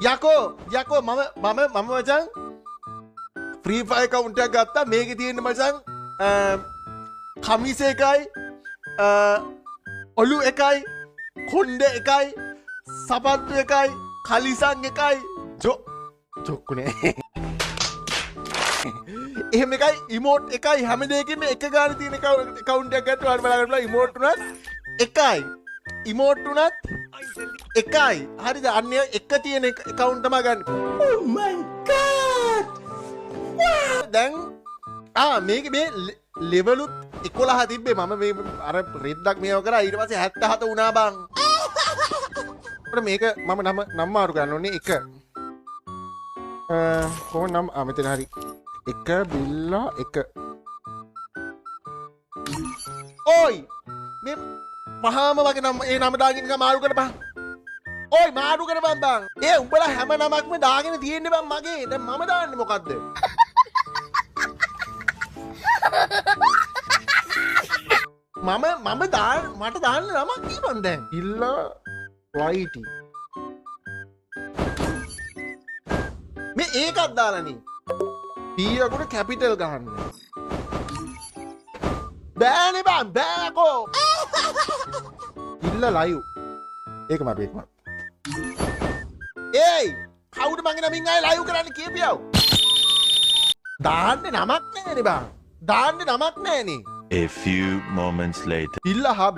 යකෝ මම මචං ෆ්‍රී ෆයර් account එකක් ගත්තා. මේකේ තියෙන මචං කමිස එකයි ඔලු එකයි කොණ්ඩ එකයි සපත්තු එකයි කලිසම් එකයි ජොක්කුනේ එහෙම එකයි ඉමෝට් එකයි හැම දෙයකින්ම එක ගානේ තියෙන account එකක් ගත්තා. ඔයාලා බලන්න බලන්න ඉමෝට් උනත් එකයි ඉමෝට් උනත් එකයි. හරිද? අන්න එක තියෙන account තමයි ගන්න. Oh my god! දැන් මේක මේ ලෙවලුත් 11 තිබ්බේ. මම මේ අර රෙද්දක් මේව කරා. ඊට පස්සේ 77 වුණා බං. මේක මම නම් මාරු ගන්න ඕනේ. එක කොහොම නම් මෙතන හරි එක බිල්ලා එක ඔයි මේ පහම වගේ නම් ඒ නම දාගෙන මාරු කරපන්. ඔයි මාරු කරපන් බං. ඒ උඹලා හැම නමක්ම දාගෙන තියෙන්නේ බං මගේ. දැන් මම දාන්නේ මොකද්ද? මම මට දාන්න නමක් කියපන් දැන්. ඉල්ලා වයිටි. මේ ඒකක් දාලානේ. පීරකුට කැපිටල් ගහන්න. බෑනේ බං බෑකෝ. ඉල්ල ලයිව්. ඒක මට ඒක මට. ඒයි කවුද මගේ නමින් ආයේ ලයිව් කරන්න කියපියව? දාන්නේ නමක් නෑනේ බං. දාන්නේ නමක් නෑනේ. A few moments later. ඉල්ල හබ්.